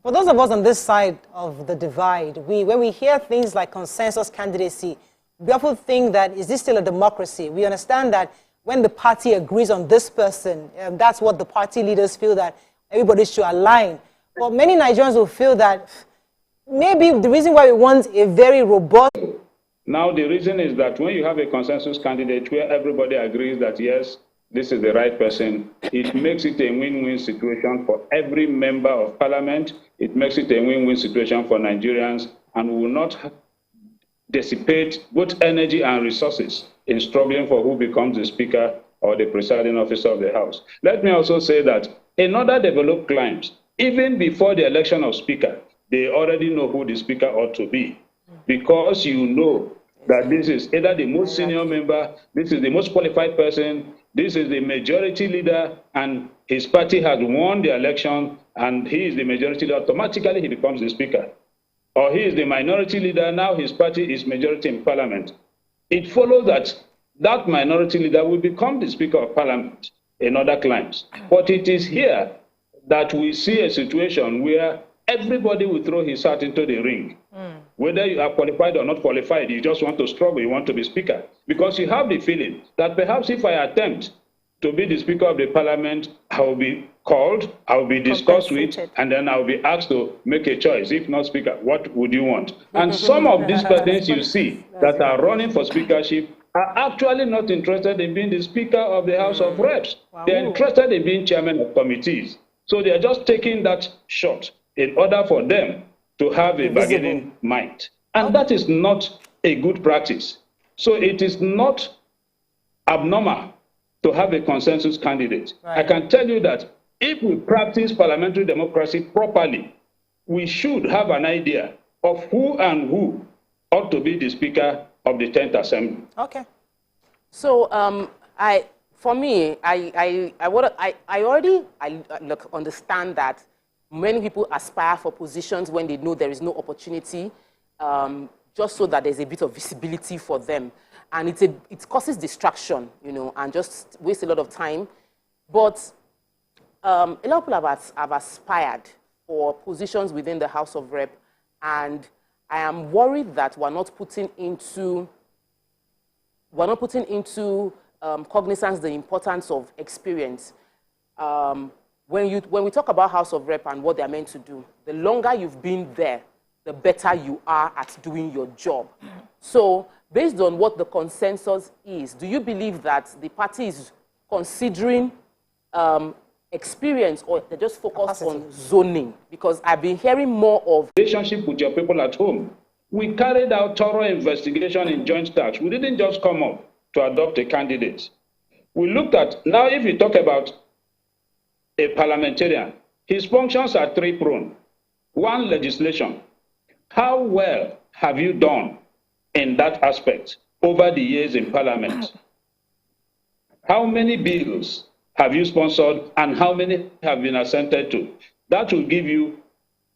For those of us on this side of the divide, when we hear things like consensus candidacy, we often think that, is this still a democracy? We understand that when the party agrees on this person, that's what the party leaders feel that everybody should align. But many Nigerians will feel that maybe the reason why we want a very robust... Now, the reason is that when you have a consensus candidate where everybody agrees that, yes, this is the right person, it makes it a win-win situation for every member of parliament. It makes it a win-win situation for Nigerians, and we will not dissipate both energy and resources in struggling for who becomes the speaker or the presiding officer of the House. Let me also say that in other developed climes, even before the election of speaker, they already know who the speaker ought to be, because you know that this is either the most senior member, this is the most qualified person, this is the majority leader, and his party has won the election, and he is the majority leader. Automatically, he becomes the speaker. Or he is the minority leader, now his party is majority in parliament. It follows that that minority leader will become the speaker of parliament in other climes. But it is here that we see a situation where everybody will throw his hat into the ring. Whether you are qualified or not qualified, you just want to struggle, you want to be speaker. Because you have the feeling that perhaps if I attempt to be the speaker of the parliament, I will be called, I will be discussed with, and then I will be asked to make a choice. If not speaker, what would you want? And some of these persons you see that are running for speakership are actually not interested in being the speaker of the House of Reps. They're interested in being chairman of committees. So they're just taking that shot in order for them to have a bargaining might. And that is not a good practice. So it is not abnormal to have a consensus candidate. I can tell you that if we practice parliamentary democracy properly, we should have an idea of who and who ought to be the speaker of the 10th Assembly. Okay. So for me, I already understand that many people aspire for positions when they know there is no opportunity, just so that there's a bit of visibility for them. And it causes distraction, you know, and just waste a lot of time. But a lot of people have aspired for positions within the House of Rep, and I am worried that we're not putting into cognizance the importance of experience. When we talk about House of Rep and what they're meant to do, the longer you've been there, the better you are at doing your job. So, based on what the consensus is, do you believe that the party is considering experience, or they're just focused on zoning? Because I've been hearing more of relationship with your people at home. We carried out thorough investigation in joint tax. We didn't just come up to adopt a candidate. We looked at, now if you talk about a parliamentarian, his functions are three-pronged. One, legislation. How well have you done in that aspect over the years in parliament? How many bills have you sponsored and how many have been assented to? That will give you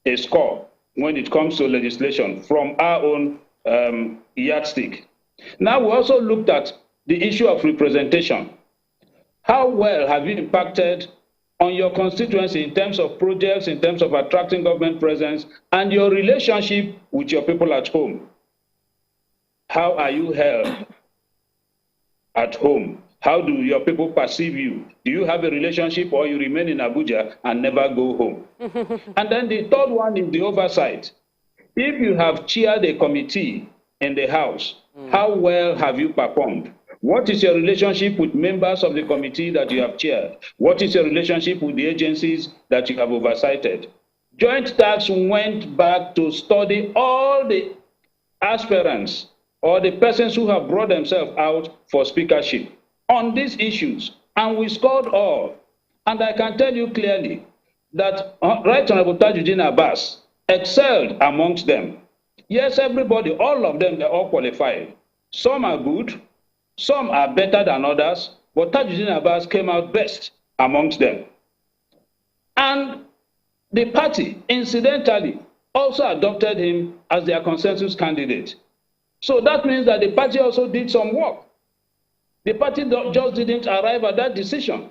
a score when it comes to legislation from our own yardstick. Now, we also looked at the issue of representation. How well have you impacted on your constituency in terms of projects, in terms of attracting government presence, and your relationship with your people at home? How are you held at home? How do your people perceive you? Do you have a relationship, or you remain in Abuja and never go home? And then the third one is the oversight. If you have chaired a committee in the House, how well have you performed? What is your relationship with members of the committee that you have chaired? What is your relationship with the agencies that you have oversighted? Joint tax went back to study all the aspirants or the persons who have brought themselves out for speakership on these issues, and we scored all. And I can tell you clearly that Right Honorable Tajuddin Abbas excelled amongst them. Yes, everybody, all of them, they're all qualified. Some are good, some are better than others, but Tajuddin Abbas came out best amongst them. And the party, incidentally, also adopted him as their consensus candidate. So that means that the party also did some work. The party just didn't arrive at that decision.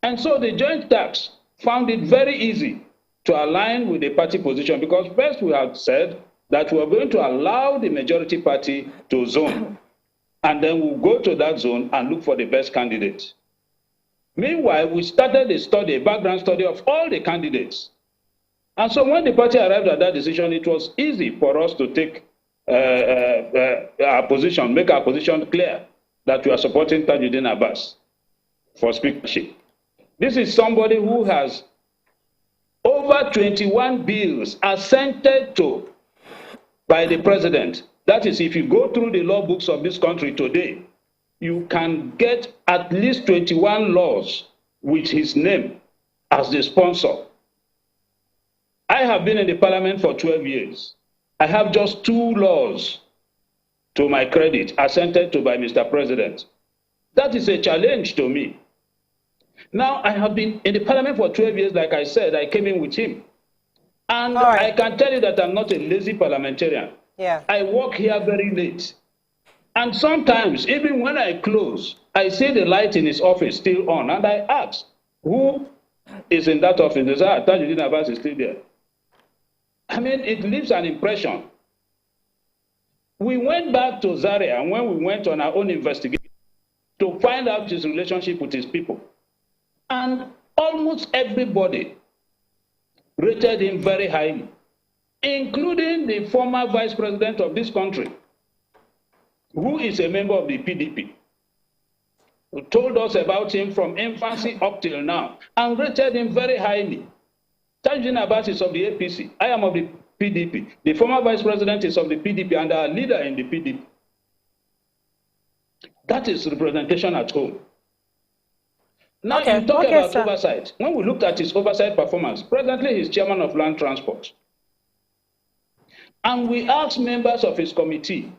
And so the joint tax found it very easy to align with the party position, because first we have said that we are going to allow the majority party to zone, and then we'll go to that zone and look for the best candidate. Meanwhile, we started a study, a background study of all the candidates. And so when the party arrived at that decision, it was easy for us to take our position, make our position clear that we are supporting Tajuddin Abbas for speakership. This is somebody who has over 21 bills assented to by the president. That is, if you go through the law books of this country today, you can get at least 21 laws with his name as the sponsor. I have been in the parliament for 12 years. I have just 2 laws to my credit assented to by Mr. President. That is a challenge to me. Now, I have been in the parliament for 12 years, like I said, I came in with him. And I can tell you that I'm not a lazy parliamentarian. Yeah. I work here very late. And sometimes, even when I close, I see the light in his office still on. And I ask, who is in that office? They say, Tajuddin Abbas is still there. I mean, it leaves an impression. We went back to Zaria, and when we went on our own investigation to find out his relationship with his people, and almost everybody rated him very highly, including the former vice president of this country, who is a member of the PDP, who told us about him from infancy up till now, and rated him very highly. Tajuddin Abbas is of the APC. I am of the PDP. The former vice president is of the PDP and our leader in the PDP. That is representation at home. Now, you talk about oversight. When we looked at his oversight performance, presently he's chairman of land transport. And we asked members of his committee,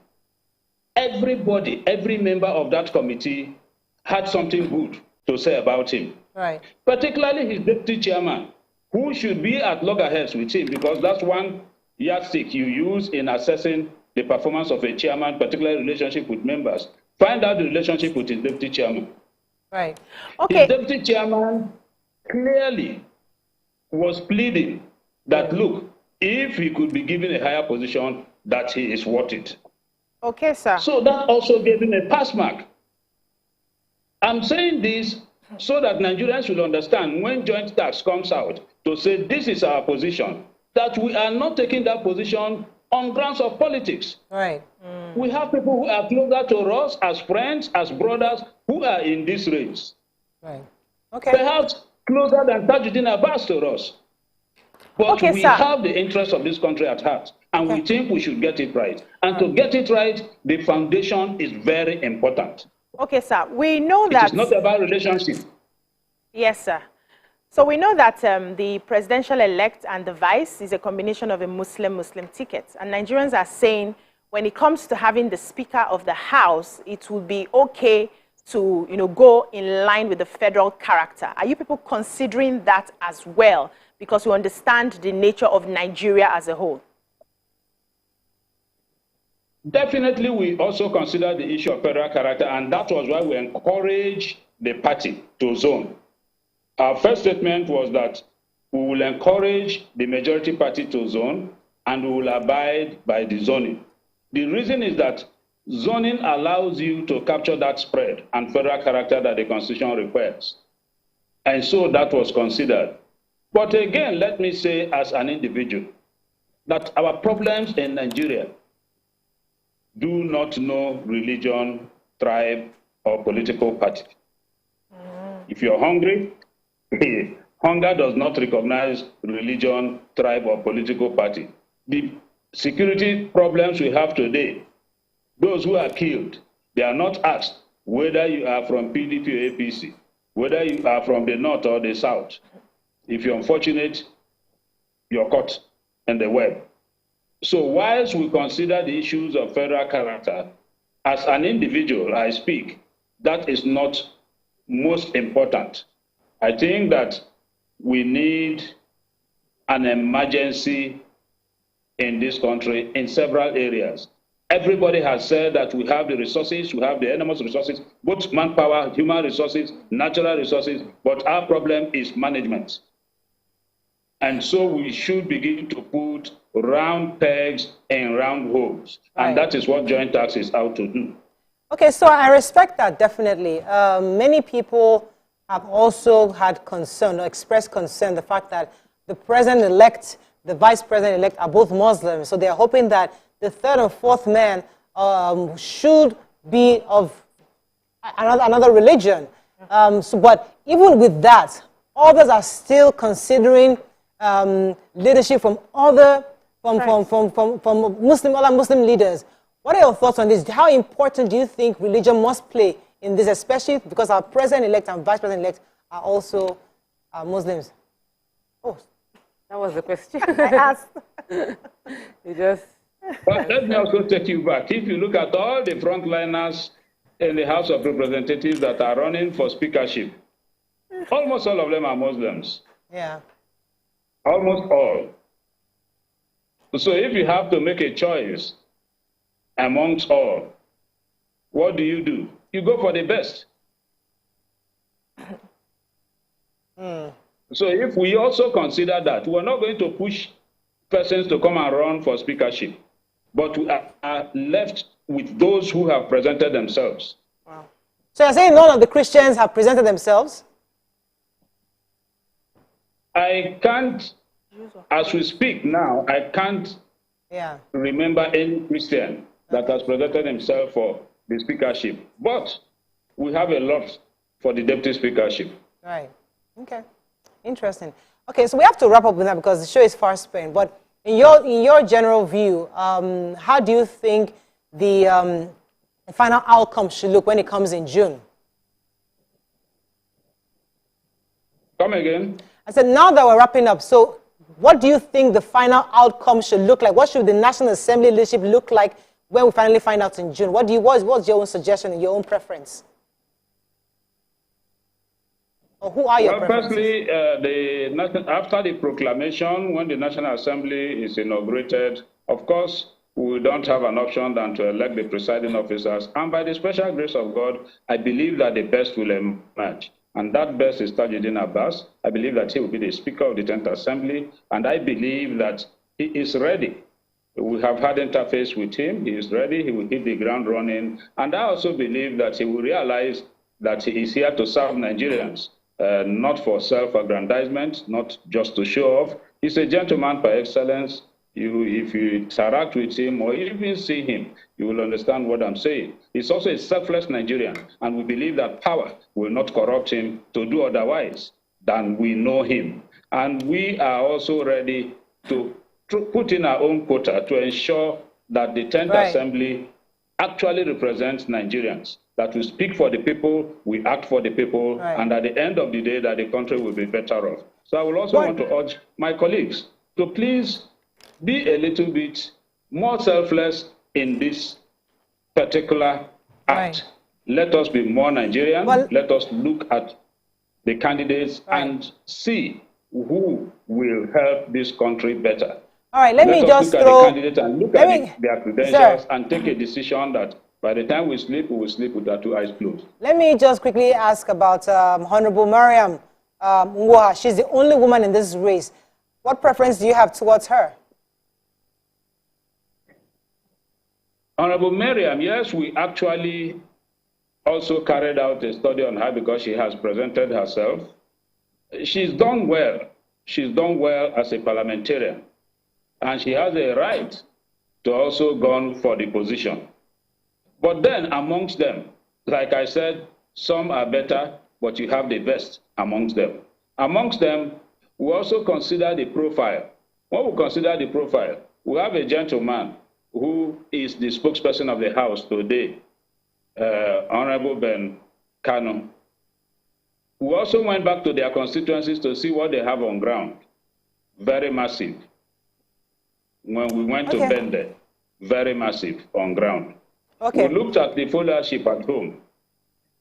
everybody, every member of that committee had something good to say about him. Right. Particularly his deputy chairman, who should be at loggerheads with him, because that's one yardstick you use in assessing the performance of a chairman, particularly relationship with members. Find out the relationship with his deputy chairman. Right. Okay. His deputy chairman clearly was pleading that, look, if he could be given a higher position, that he is worth it. Okay, sir. So that also gave him a pass mark. I'm saying this so that Nigerians will understand when joint tax comes out to say this is our position, that we are not taking that position on grounds of politics. Right. We have people who are closer to us as friends, as brothers, who are in this race. Right. Okay. Perhaps closer than Tajuddin Abbas to us. But we have the interests of this country at heart, and we think we should get it right. And to get it right, the foundation is very important. Okay, sir. We know that... It is not about relationship. Yes, sir. So we know that the presidential-elect and the vice is a combination of a Muslim-Muslim ticket. And Nigerians are saying when it comes to having the Speaker of the House, it will be okay to, go in line with the federal character. Are you people considering that as well? Because you understand the nature of Nigeria as a whole. Definitely, we also consider the issue of federal character, and that was why we encouraged the party to zone. Our first statement was that we will encourage the majority party to zone, and we will abide by the zoning. The reason is that zoning allows you to capture that spread and federal character that the Constitution requires. And so that was considered. But again, let me say as an individual, that our problems in Nigeria do not know religion, tribe, or political party. If you're hungry, hunger does not recognize religion, tribe, or political party. The security problems we have today, those who are killed, they are not asked whether you are from PDP or APC, whether you are from the north or the south. If you're unfortunate, you're caught in the web. So whilst we consider the issues of federal character, as an individual, I speak, that is not most important. I think that we need an emergency in this country in several areas. Everybody has said that we have the resources, we have the enormous resources, both manpower, human resources, natural resources, but our problem is management. And so we should begin to put round pegs in round holes. Right. And that is what joint tax is out to do. Okay, so I respect that, definitely. Many people have also had concern or expressed concern the fact that the president-elect, the vice president-elect are both Muslims. So they're hoping that the third and fourth man should be of another religion. But even with that, others are still considering leadership from other other Muslim leaders. What are your thoughts on this? How important do you think religion must play in this, especially because our president-elect and vice president-elect are also Muslims? Oh, that was the question. I asked. You just... But let me also take you back. If you look at all the frontliners in the House of Representatives that are running for speakership, almost all of them are Muslims. Yeah. Almost all. So if you have to make a choice amongst all, what do? You go for the best. So if we also consider that, we're not going to push persons to come and run for speakership, but we are left with those who have presented themselves. Wow. So you're saying none of the Christians have presented themselves? I can't, as we speak now, I can't remember any Christian that has presented himself for the speakership. But we have a lot for the deputy speakership. Right. Okay. Interesting. Okay, so we have to wrap up with that because the show is far spent. But in your general view, how do you think the final outcome should look when it comes in June? Come again? I said, now that we're wrapping up, so what do you think the final outcome should look like? What should the National Assembly leadership look like when we finally find out in June? What's your own suggestion and your own preference? Or who are your preferences? Firstly, after the proclamation, when the National Assembly is inaugurated, of course, we don't have an option than to elect the presiding officers. And by the special grace of God, I believe that the best will emerge. And that best is Tajuddin Abbas. I believe that he will be the Speaker of the 10th Assembly. And I believe that he is ready. We have had interface with him. He is ready. He will hit the ground running. And I also believe that he will realize that he is here to serve Nigerians, not for self-aggrandizement, not just to show off. He's a gentleman by excellence. If you interact with him or even see him, you will understand what I'm saying. He's also a selfless Nigerian, and we believe that power will not corrupt him to do otherwise than we know him. And we are also ready to put in our own quota to ensure that the 10th Assembly actually represents Nigerians, that we speak for the people, we act for the people, and at the end of the day, that the country will be better off. So I will also want to urge my colleagues to please be a little bit more selfless in this particular act. Let us be more Nigerian. Let us look at the candidates and see who will help this country better. All right, let me just look at the candidates and look at their credentials and take a decision that by the time we will sleep with our two eyes closed. Let me just quickly ask about Honorable Mariam Ngwoha. She's the only woman in this race. What preference do you have towards her? Honorable Mariam, yes, we actually also carried out a study on her because she has presented herself. She's done well. She's done well as a parliamentarian. And she has a right to also go for the position. But then amongst them, like I said, some are better, but you have the best amongst them. Amongst them, we also consider the profile. When we consider the profile, we have a gentleman who is the spokesperson of the House today, Honorable Ben Kano, who also went back to their constituencies to see what they have on ground. Very massive. When we went to Bende, very massive on ground. We looked at the followership at home.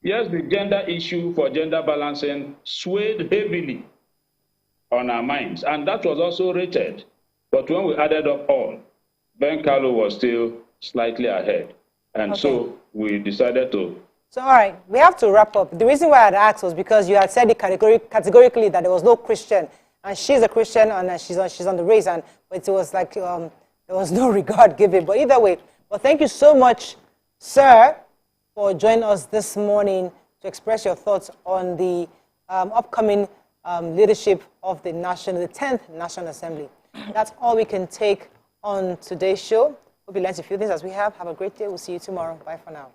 Yes, the gender issue for gender balancing swayed heavily on our minds, and that was also rated. But when we added up all, Ben Carlo was still slightly ahead. And so we decided to... So, all right, we have to wrap up. The reason why I had asked was because you had said it categorically that there was no Christian and she's a Christian, and she's on the race, but it was like there was no regard given. But either way, well, thank you so much, sir, for joining us this morning to express your thoughts on the upcoming leadership of the 10th National Assembly. That's all we can take on today's show. Hope you learned a few things as we have. Have a great day. We'll see you tomorrow. Bye for now.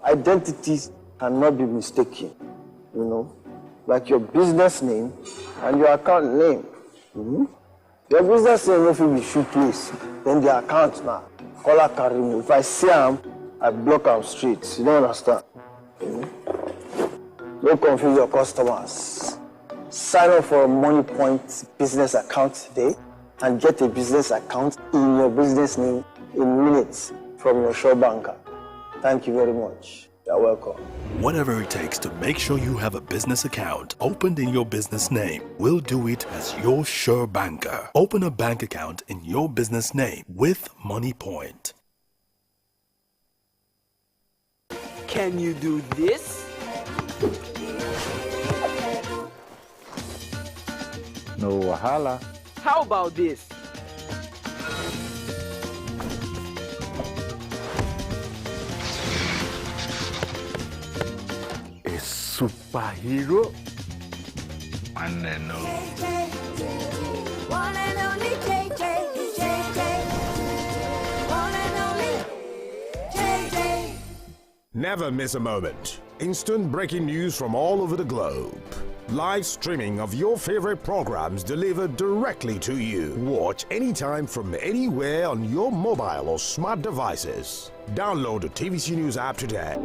Identities cannot be mistaken, like your business name and your account name. Your business name if it be shoeplace, then the account now. Color can remove. If I see him, I block them straight. You don't understand? Don't confuse your customers. Sign up for a Money Point business account today and get a business account in your business name in minutes from your sure banker. Thank you very much. You're welcome. Whatever it takes to make sure you have a business account opened in your business name, we'll do it as your sure banker. Open a bank account in your business name with Money Point. Can you do this? No wahala. How about this? A superhero? One and only. One and only JJ. One and only JJ. Never miss a moment. Instant breaking news from all over the globe. Live streaming of your favorite programs delivered directly to you. Watch anytime from anywhere on your mobile or smart devices. Download the TVC News app today.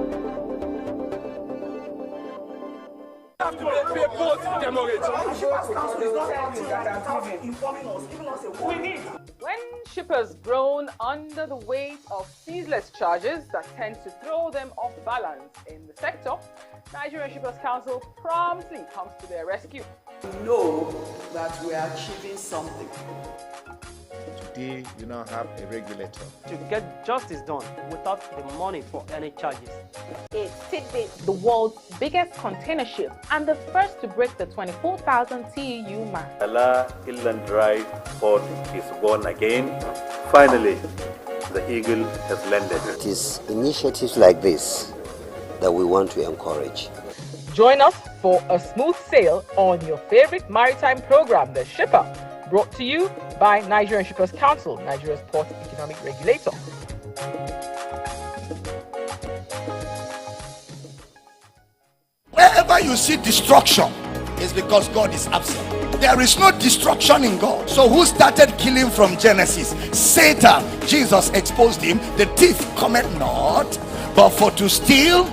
When shippers groan under the weight of ceaseless charges that tend to throw them off balance in the sector, Nigerian Shippers Council promptly comes to their rescue. We know that we are achieving something. Today, you now have a regulator. To get justice done without the money for any charges. It's Tidbit, the world's biggest container ship and the first to break the 24,000 TEU mark. Allah Inland Drive port is born again. Finally, the eagle has landed. It is initiatives like this that we want to encourage. Join us for a smooth sail on your favorite maritime program, The Shipper, brought to you by Nigerian Shippers Council, Nigeria's port economic regulator. Wherever you see destruction, it's because God is absent. There is no destruction in God. So who started killing from Genesis? Satan. Jesus exposed him. The thief cometh not, but for to steal,